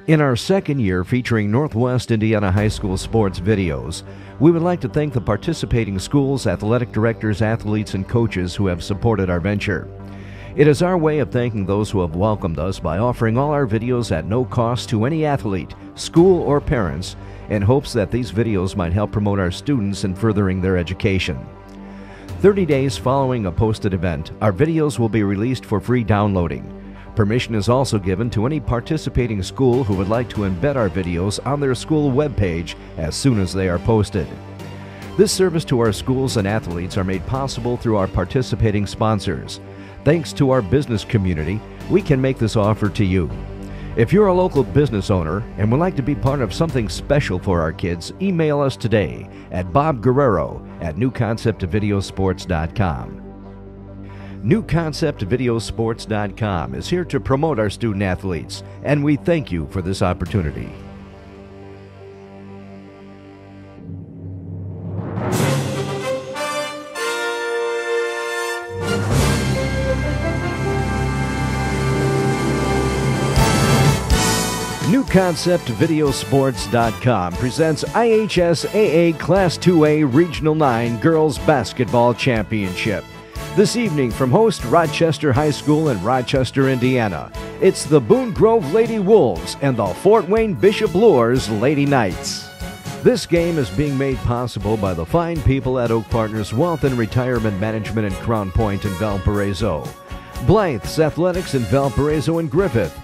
In our second year featuring Northwest Indiana High School sports videos, we would like to thank the participating schools, athletic directors, athletes, and coaches who have supported our venture. It is our way of thanking those who have welcomed us by offering all our videos at no cost to any athlete, school, or parents, in hopes that these videos might help promote our students in furthering their education. 30 days following a posted event, our videos will be released for free downloading. Permission is also given to any participating school who would like to embed our videos on their school webpage as soon as they are posted. This service to our schools and athletes are made possible through our participating sponsors. Thanks to our business community, we can make this offer to you. If you're a local business owner and would like to be part of something special for our kids, email us today at bobguerrero@newconceptvideosports.com. NewConceptVideosports.com is here to promote our student athletes, and we thank you for this opportunity. NewConceptVideosports.com presents IHSAA Class 2A Regional 9 Girls Basketball Championship. This evening from host Rochester High School in Rochester, Indiana, it's the Boone Grove Lady Wolves and the Fort Wayne Bishop Luers Lady Knights. This game is being made possible by the fine people at Oak Partners Wealth and Retirement Management in Crown Point in Valparaiso, Blythe's Athletics in Valparaiso and Griffith,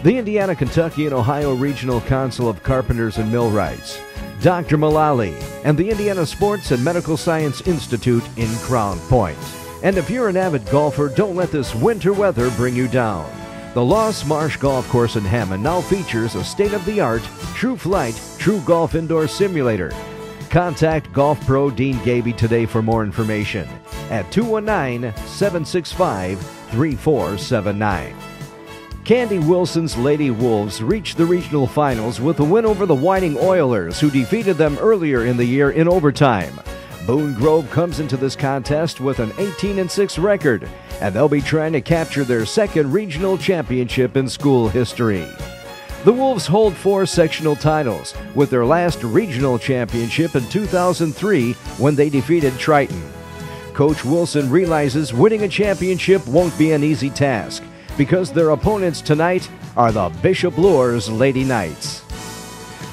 the Indiana, Kentucky, and Ohio Regional Council of Carpenters and Millwrights, Dr. Mullally, and the Indiana Sports and Medical Science Institute in Crown Point. And if you're an avid golfer, don't let this winter weather bring you down. The Lost Marsh Golf Course in Hammond now features a state-of-the-art True Flight True Golf Indoor Simulator. Contact Golf Pro Dean Gaby today for more information at 219-765-3479. Candy Wilson's Lady Wolves reached the regional finals with a win over the Whiting Oilers, who defeated them earlier in the year in overtime. Boone Grove comes into this contest with an 18-6 record, and they'll be trying to capture their second regional championship in school history. The Wolves hold 4 sectional titles, with their last regional championship in 2003 when they defeated Triton. Coach Wilson realizes winning a championship won't be an easy task, because their opponents tonight are the Bishop Luers Lady Knights.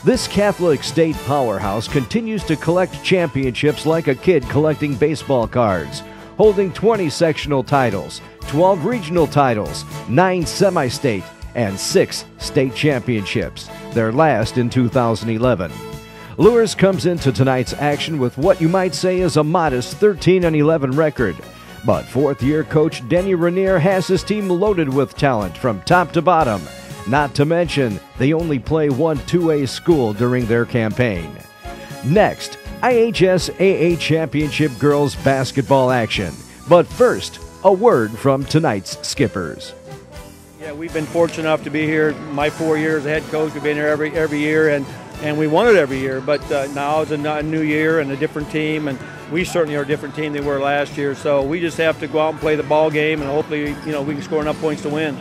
This Catholic state powerhouse continues to collect championships like a kid collecting baseball cards, holding 20 sectional titles, 12 regional titles, 9 semi-state, and 6 state championships, their last in 2011. Luers comes into tonight's action with what you might say is a modest 13-11 record, but fourth-year coach Denny Rainier has his team loaded with talent from top to bottom. Not to mention, they only play one 2A school during their campaign. Next, IHSAA Championship Girls Basketball action. But first, a word from tonight's skippers. Yeah, we've been fortunate enough to be here. My 4 years as head coach, we've been here every year, and we won it every year. But now it's a new year and a different team, and we certainly are a different team than we were last year. So we just have to go out and play the ball game, and hopefully, we can score enough points to win.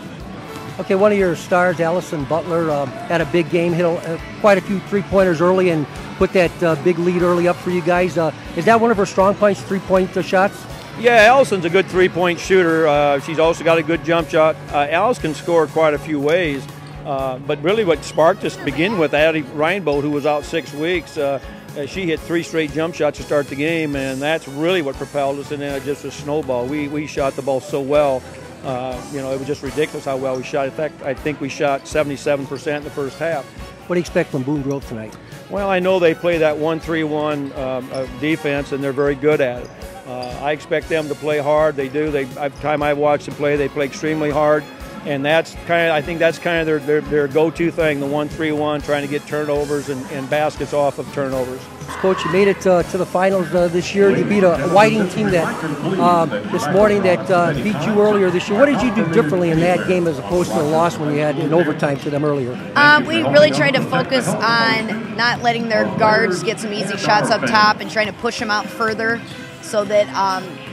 Okay, one of your stars, Allison Butler, had a big game, hit quite a few three-pointers early and put that big lead early up for you guys. Is that one of her strong points, three-point shots? Yeah, Allison's a good three-point shooter. She's also got a good jump shot. Alice can score quite a few ways, but really what sparked us to begin with, Addie Reinbold, who was out 6 weeks, she hit 3 straight jump shots to start the game, and that's really what propelled us, and then it just a snowball. We shot the ball so well. It was just ridiculous how well we shot. In fact, I think we shot 77% in the first half. What do you expect from Boone Grove tonight? Well, I know they play that 1-3-1 defense, and they're very good at it. I expect them to play hard. They do. Time I've watched them play, they play extremely hard, and I think that's kind of their go-to thing, the 1-3-1, trying to get turnovers and baskets off of turnovers. Coach, you made it to the finals this year. You beat a Whiting team that this morning that beat you earlier this year. What did you do differently in that game as opposed to the loss when you had in overtime to them earlier? We really tried to focus on not letting their guards get some easy shots up top and trying to push them out further so that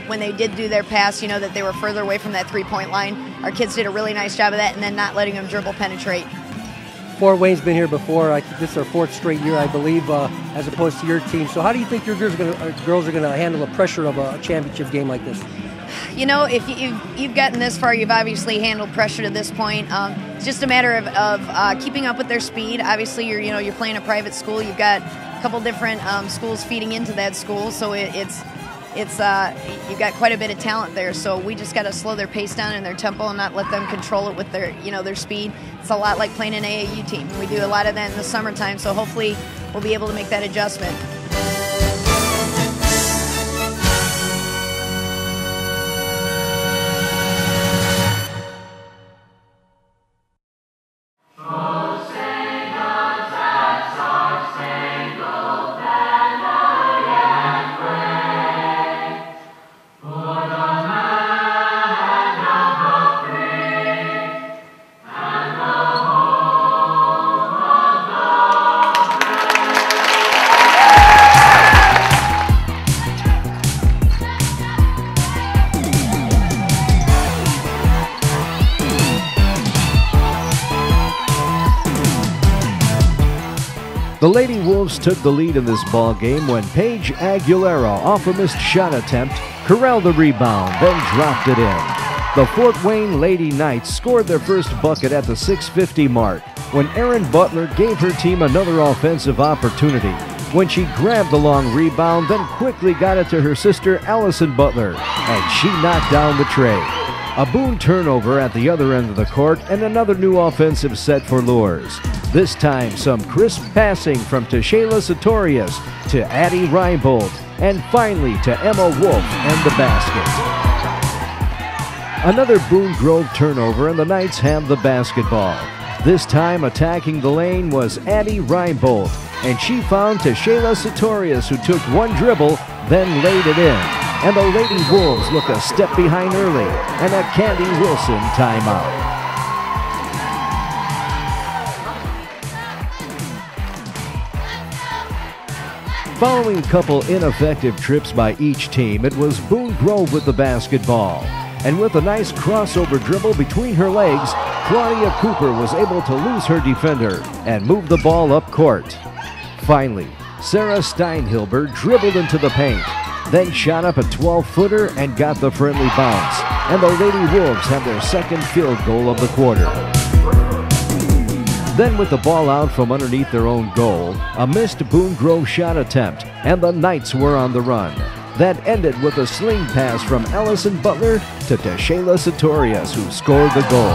when they did do their pass, that they were further away from that three-point line. our kids did a really nice job of that, and then not letting them dribble penetrate. Fort Wayne's been here before. I think this is their 4th straight year, I believe, as opposed to your team. So how do you think your girls are going to handle the pressure of a championship game like this? You know, if you've gotten this far, you've obviously handled pressure to this point. It's just a matter of keeping up with their speed. Obviously, you're playing a private school. You've got a couple different schools feeding into that school, so it's you've got quite a bit of talent there. So we just got to slow their pace down and their tempo and not let them control it with their speed. It's a lot like playing an AAU team. We do a lot of that in the summertime, so hopefully we'll be able to make that adjustment. The Lady Wolves took the lead in this ball game when Paige Aguilera, off a missed shot attempt, corralled the rebound, then dropped it in. The Fort Wayne Lady Knights scored their first bucket at the 6:50 mark when Erin Butler gave her team another offensive opportunity when she grabbed the long rebound, then quickly got it to her sister Allison Butler, and she knocked down the tray. A Boone turnover at the other end of the court and another new offensive set for Luers. This time, some crisp passing from Tashayla Sartorius to Addie Reinbold, and finally to Emma Wolf and the basket. Another Boone Grove turnover, and the Knights have the basketball. This time, attacking the lane was Addie Reinbold, and she found Tashayla Sartorius, who took one dribble, then laid it in. And the Lady Wolves look a step behind early, and a Candy Wilson timeout. Following a couple ineffective trips by each team, it was Boone Grove with the basketball. And with a nice crossover dribble between her legs, Claudia Cooper was able to lose her defender and move the ball up court. Finally, Sarah Steinhilber dribbled into the paint, then shot up a 12-footer and got the friendly bounce. And the Lady Wolves have their second field goal of the quarter. Then with the ball out from underneath their own goal, a missed Boone Grove shot attempt, and the Knights were on the run. That ended with a sling pass from Allison Butler to Tashayla Sartorius, who scored the goal.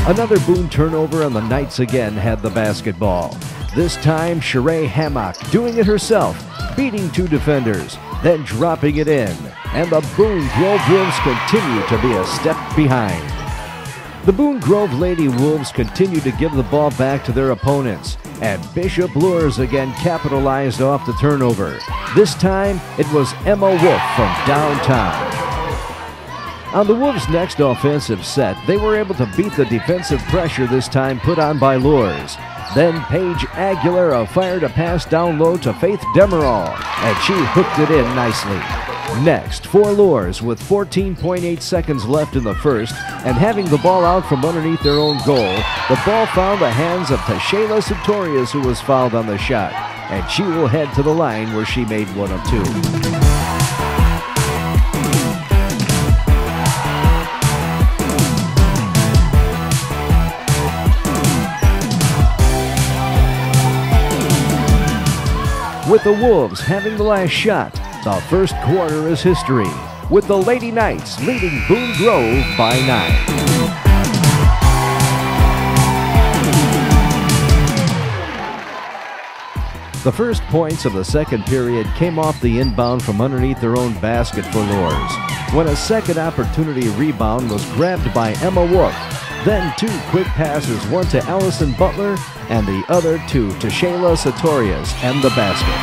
Another Boone turnover, and the Knights again had the basketball. This time, Sheree Hammock doing it herself, beating two defenders, then dropping it in. And the Boone Grove Wolves continue to be a step behind. The Boone Grove Lady Wolves continue to give the ball back to their opponents, and Bishop Luers again capitalized off the turnover. This time, it was Emma Wolf from downtown. On the Wolves' next offensive set, they were able to beat the defensive pressure this time put on by Luers. Then Paige Aguilera fired a pass down low to Faith Demerol, and she hooked it in nicely. Next, for Luers, with 14.8 seconds left in the first, and having the ball out from underneath their own goal, the ball found the hands of Tashayla Sartorius, who was fouled on the shot, and she will head to the line where she made one of two. With the Wolves having the last shot, the first quarter is history, with the Lady Knights leading Boone Grove by 9. The first points of the second period came off the inbound from underneath their own basket for Luers, when a second opportunity rebound was grabbed by Emma Wolf. Then two quick passes, one to Allison Butler and the other to Tashayla Sartorius and the basket.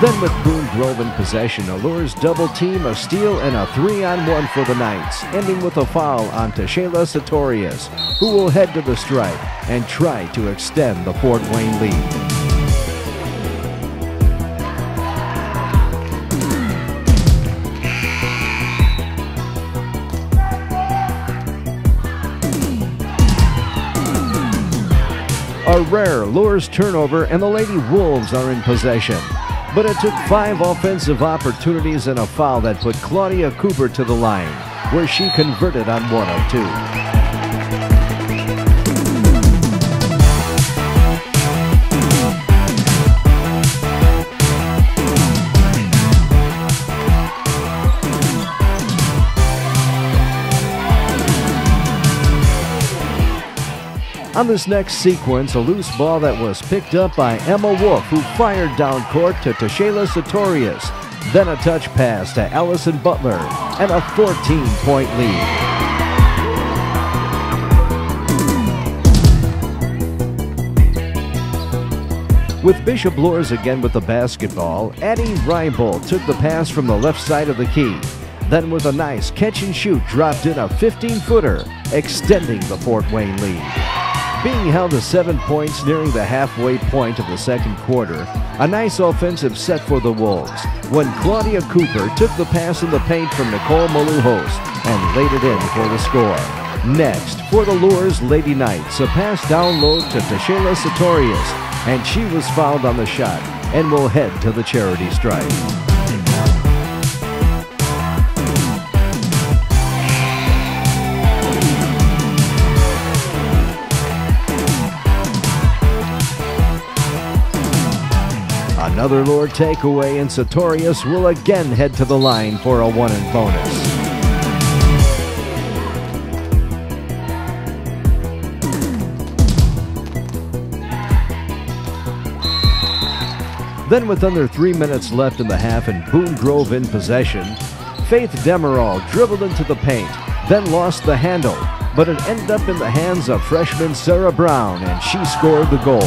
Then with Boone Grove in possession, a Luers double team, a steal, and a 3-on-1 for the Knights, ending with a foul on Tashayla Sartorius, who will head to the stripe and try to extend the Fort Wayne lead. A rare Luers turnover, and the Lady Wolves are in possession. But it took 5 offensive opportunities and a foul that put Claudia Cooper to the line, where she converted on 1 of 2. On this next sequence, a loose ball that was picked up by Emma Wolf, who fired down court to Tashayla Sartorius. Then a touch pass to Allison Butler, and a 14-point lead. With Bishop Luers again with the basketball, Addie Reinbold took the pass from the left side of the key. Then with a nice catch and shoot, dropped in a 15-footer, extending the Fort Wayne lead. Being held to 7 points nearing the halfway point of the second quarter, a nice offensive set for the Wolves when Claudia Cooper took the pass in the paint from Nicole Maluhos and laid it in for the score. Next, for the Luers Lady Knights, a pass down low to Tashayla Sartorius, and she was fouled on the shot and will head to the charity stripe. Another Luer takeaway, and Sartorius will again head to the line for a 1-and bonus. Then with under 3 minutes left in the half and Boone Grove in possession, Faith Demerol dribbled into the paint, then lost the handle, but it ended up in the hands of freshman Sarah Brown, and she scored the goal.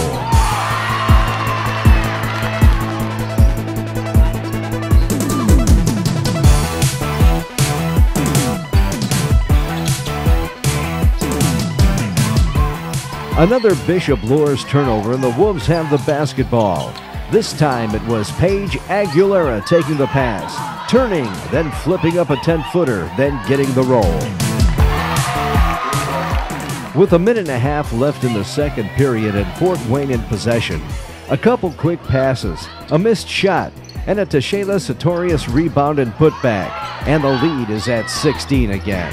Another Bishop Luers turnover, and the Wolves have the basketball. This time it was Paige Aguilera taking the pass, turning, then flipping up a 10-footer, then getting the roll. With a minute and a half left in the second period and Fort Wayne in possession, a couple quick passes, a missed shot, and a Tashayla Sartorius rebound and putback, and the lead is at 16 again.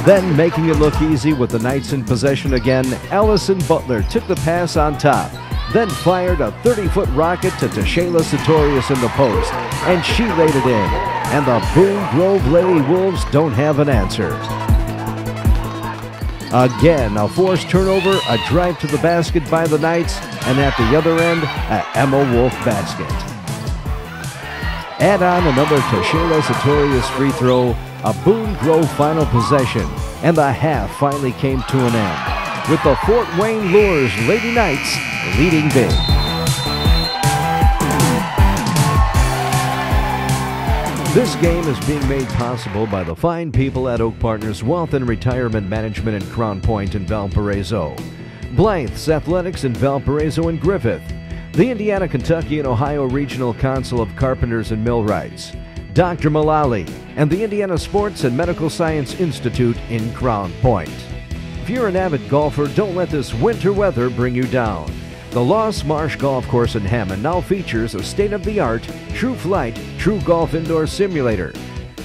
Then, making it look easy with the Knights in possession again, Allison Butler took the pass on top, then fired a 30-foot rocket to Tashayla Sartorius in the post, and she laid it in, and the Boone Grove Lady Wolves don't have an answer. Again, a forced turnover, a drive to the basket by the Knights, and at the other end, an Emma Wolf basket. Add on another Tashayla Sartorius free throw, a Boone Grove final possession, and the half finally came to an end, with the Fort Wayne Luers Lady Knights leading big. This game is being made possible by the fine people at Oak Partners Wealth and Retirement Management in Crown Point and Valparaiso, Blythe's Athletics in Valparaiso and Griffith, the Indiana, Kentucky, and Ohio Regional Council of Carpenters and Millwrights, Dr. Mullally, and the Indiana Sports and Medical Science Institute in Crown Point. If you're an avid golfer, don't let this winter weather bring you down. The Lost Marsh Golf Course in Hammond now features a state-of-the-art True Flight True Golf Indoor Simulator.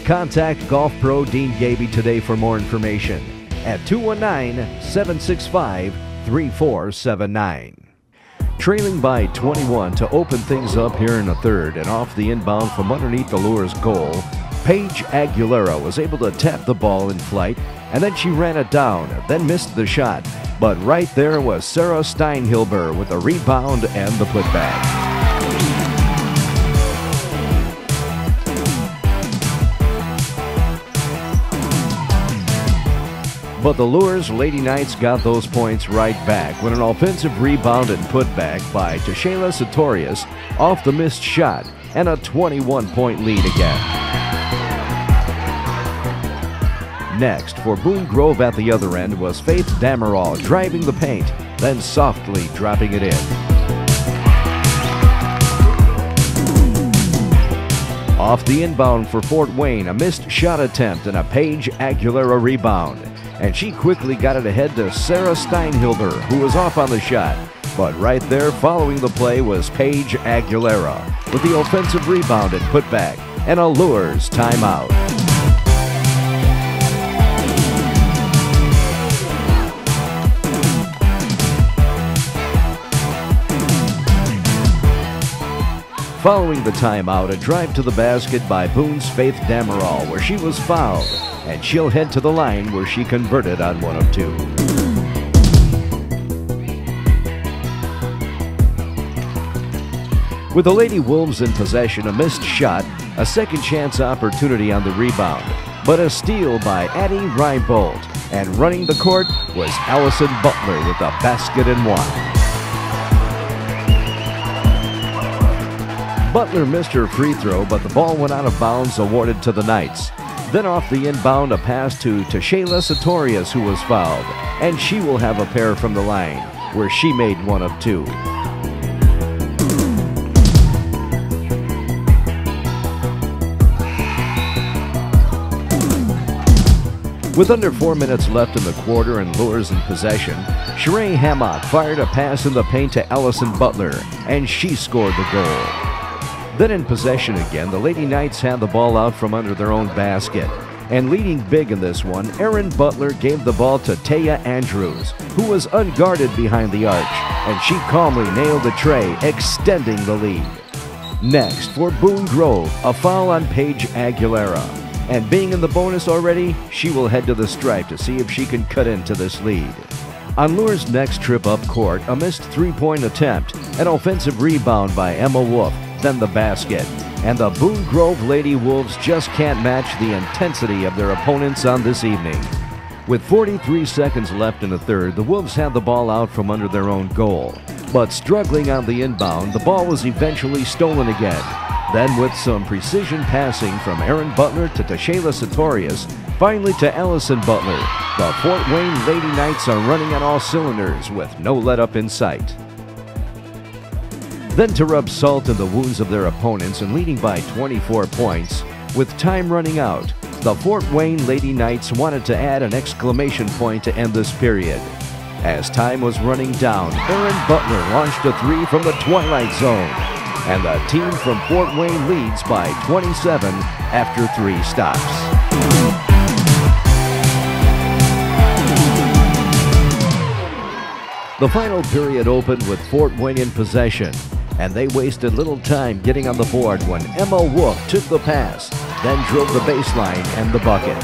Contact Golf Pro Dean Gaby today for more information at 219-765-3479. Trailing by 21 to open things up here in the third, and off the inbound from underneath the Luers goal, Paige Aguilera was able to tap the ball in flight, and then she ran it down, then missed the shot. But right there was Sarah Steinhilber with the rebound and the putback. But the Luers Lady Knights got those points right back when an offensive rebound and putback by Tashayla Sartorius off the missed shot, and a 21-point lead again. Next, for Boone Grove at the other end, was Faith Demerol driving the paint, then softly dropping it in. Off the inbound for Fort Wayne, a missed shot attempt and a Paige Aguilera rebound. And she quickly got it ahead to Sarah Steinhilder, who was off on the shot. But right there following the play was Paige Aguilera with the offensive rebound and putback and a Luers timeout. Following the timeout, a drive to the basket by Boone's Faith Damerol, where she was fouled, and she'll head to the line where she converted on 1 of 2. With the Lady Wolves in possession, a missed shot, a second chance opportunity on the rebound, but a steal by Addie Reinbold, and running the court was Allison Butler with a basket and one. Butler missed her free throw, but the ball went out of bounds, awarded to the Knights. Then off the inbound, a pass to Tashayla Sartorius, who was fouled, and she will have a pair from the line, where she made 1 of 2. With under 4 minutes left in the quarter and Luers in possession, Sheree Hammock fired a pass in the paint to Allison Butler, and she scored the goal. Then in possession again, the Lady Knights had the ball out from under their own basket. And leading big in this one, Erin Butler gave the ball to Taya Andrews, who was unguarded behind the arch, and she calmly nailed the tray, extending the lead. Next, for Boone Grove, a foul on Paige Aguilera. And being in the bonus already, she will head to the stripe to see if she can cut into this lead. On Luers' next trip up court, a missed three-point attempt, an offensive rebound by Emma Wolf, then the basket. And the Boone Grove Lady Wolves just can't match the intensity of their opponents on this evening. With 43 seconds left in the third, the Wolves had the ball out from under their own goal. But struggling on the inbound, the ball was eventually stolen again. Then with some precision passing from Erin Butler to Tashayla Sartorius, finally to Allison Butler, the Fort Wayne Lady Knights are running on all cylinders with no let-up in sight. Then to rub salt in the wounds of their opponents and leading by 24 points, with time running out, the Fort Wayne Lady Knights wanted to add an exclamation point to end this period. As time was running down, Erin Butler launched a three from the twilight zone, and the team from Fort Wayne leads by 27 after 3 stops. The final period opened with Fort Wayne in possession, and they wasted little time getting on the board when Emma Wolf took the pass, then drove the baseline and the bucket.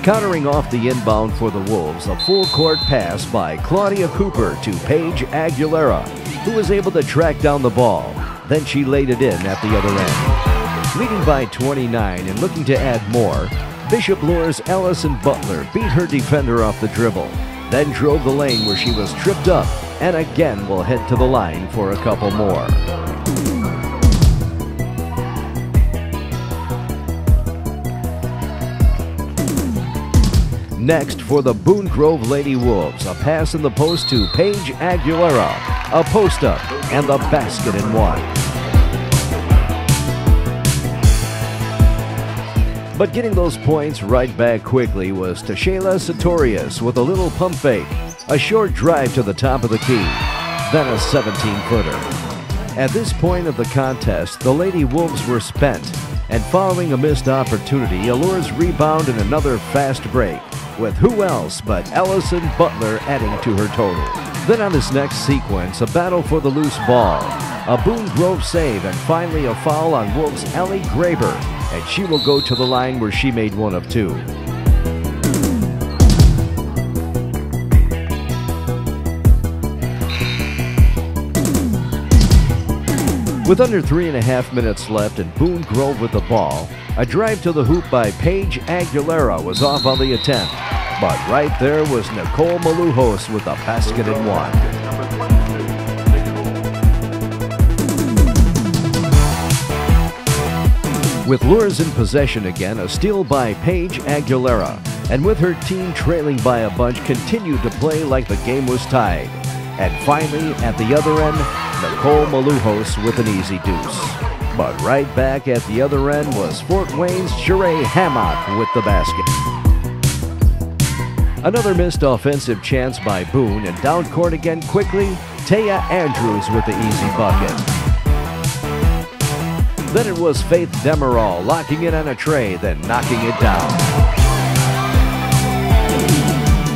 Countering off the inbound for the Wolves, a full-court pass by Claudia Cooper to Paige Aguilera, who was able to track down the ball. Then she laid it in at the other end. Leading by 29 and looking to add more, Bishop Luers' Allison Butler beat her defender off the dribble, then drove the lane where she was tripped up, and again will head to the line for a couple more. Next, for the Boone Grove Lady Wolves, a pass in the post to Paige Aguilera, a post-up, and the basket and one. But getting those points right back quickly was Tashayla Sartorius with a little pump fake, a short drive to the top of the key, then a 17-footer. At this point of the contest, the Lady Wolves were spent, and following a missed opportunity, a Luers rebound and another fast break, with who else but Allison Butler adding to her total. Then on this next sequence, a battle for the loose ball, a Boone Grove save, and finally a foul on Wolves' Allie Graber, and she will go to the line where she made 1 of 2. With under 3.5 minutes left and Boone Grove with the ball, a drive to the hoop by Paige Aguilera was off on the attempt, but right there was Nicole Maluhos with a basket and one. With Luers in possession again, a steal by Paige Aguilera, and with her team trailing by a bunch, continued to play like the game was tied. And finally, at the other end, Nicole Maluhos with an easy deuce. But right back at the other end was Fort Wayne's Sheree Hammock with the basket. Another missed offensive chance by Boone, and down court again quickly, Taya Andrews with the easy bucket. Then it was Faith Demerol locking it on a tray, then knocking it down.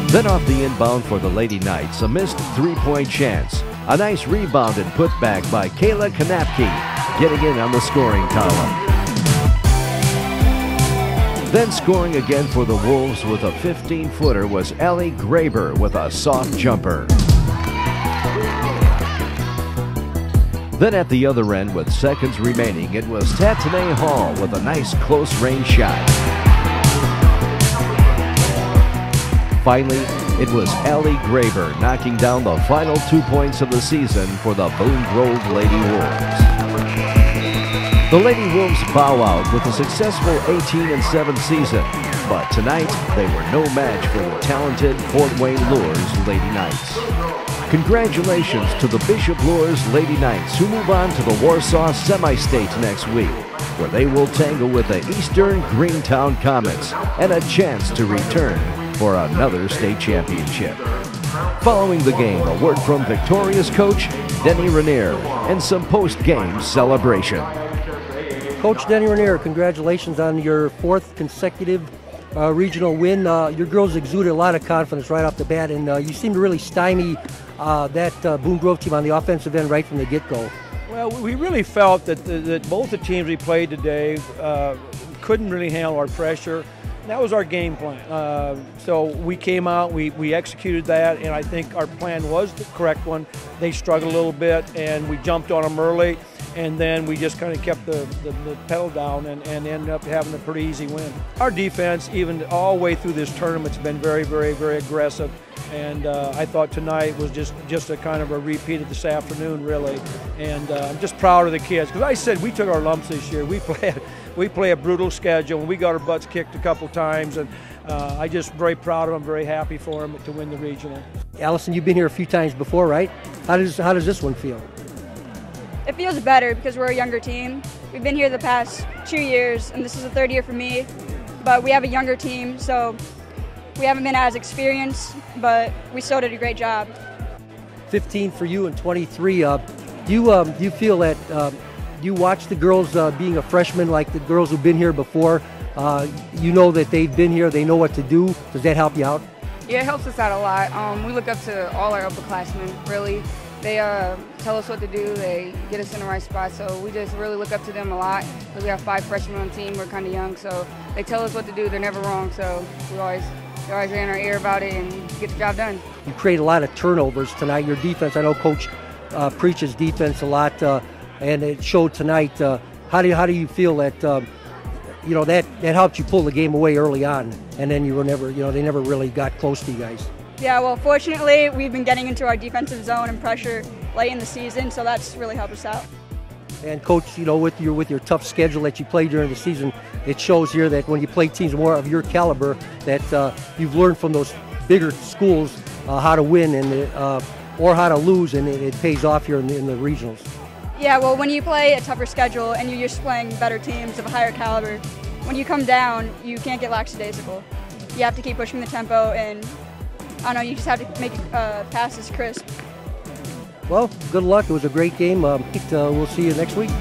Then off the inbound for the Lady Knights, a missed three-point chance. A nice rebound and put back by Kayla Kanapke, getting in on the scoring column. Then scoring again for the Wolves with a 15-footer was Allie Graber with a soft jumper. Then at the other end, with seconds remaining, it was Tatanay Hall with a nice close-range shot. Finally, it was Allie Graber knocking down the final 2 points of the season for the Boone Grove Lady Wolves. The Lady Wolves bow out with a successful 18-7 season, but tonight they were no match for the talented Fort Wayne Luers Lady Knights. Congratulations to the Bishop Luers Lady Knights, who move on to the Warsaw Semi-State next week, where they will tangle with the Eastern Greentown Comets and a chance to return for another state championship. Following the game, a word from Victoria's coach, Denny Renier, and some post-game celebration. Coach Denny Renier, congratulations on your 4th consecutive regional win. Your girls exuded a lot of confidence right off the bat, and you seemed to really stymie that Boone Grove team on the offensive end right from the get-go. Well, we really felt that both the teams we played today couldn't really handle our pressure. That was our game plan. So we came out, we executed that, and I think our plan was the correct one. They struggled a little bit, and we jumped on them early, and then we just kind of kept the pedal down and ended up having a pretty easy win. Our defense, even all the way through this tournament, has been very, very, very aggressive. And I thought tonight was just a kind of a repeat of this afternoon, really. And I'm just proud of the kids, because I said we took our lumps this year. We play a brutal schedule, and we got our butts kicked a couple times. And I just very proud of them, very happy for them to win the regional. Allison, you've been here a few times before, right? How does this one feel? It feels better because we're a younger team. We've been here the past 2 years, and this is the 3rd year for me. But we have a younger team, so we haven't been as experienced, but we still did a great job. 15 for you and 23. Do you feel that you watch the girls being a freshman like the girls who've been here before? You know that they've been here, they know what to do. Does that help you out? Yeah, it helps us out a lot. We look up to all our upperclassmen, really. They tell us what to do, they get us in the right spot, so we just really look up to them a lot. Because we have 5 freshmen on the team, we're kind of young, so they tell us what to do, they're never wrong, so they're always in our ear about it and get the job done. You create a lot of turnovers tonight. Your defense, I know Coach preaches defense a lot, and it showed tonight. How do you feel that that helped you pull the game away early on, and then you were never, they never really got close to you guys? Yeah, well, fortunately, we've been getting into our defensive zone and pressure late in the season, so that's really helped us out. And Coach, with your tough schedule that you play during the season, it shows here that when you play teams more of your caliber, that you've learned from those bigger schools how to win and or how to lose, and it pays off here in the regionals. Yeah, well, when you play a tougher schedule and you're just playing better teams of a higher caliber, when you come down, you can't get lackadaisical. You have to keep pushing the tempo, and I don't know, you just have to make passes crisp. Well, good luck. It was a great game. We'll see you next week.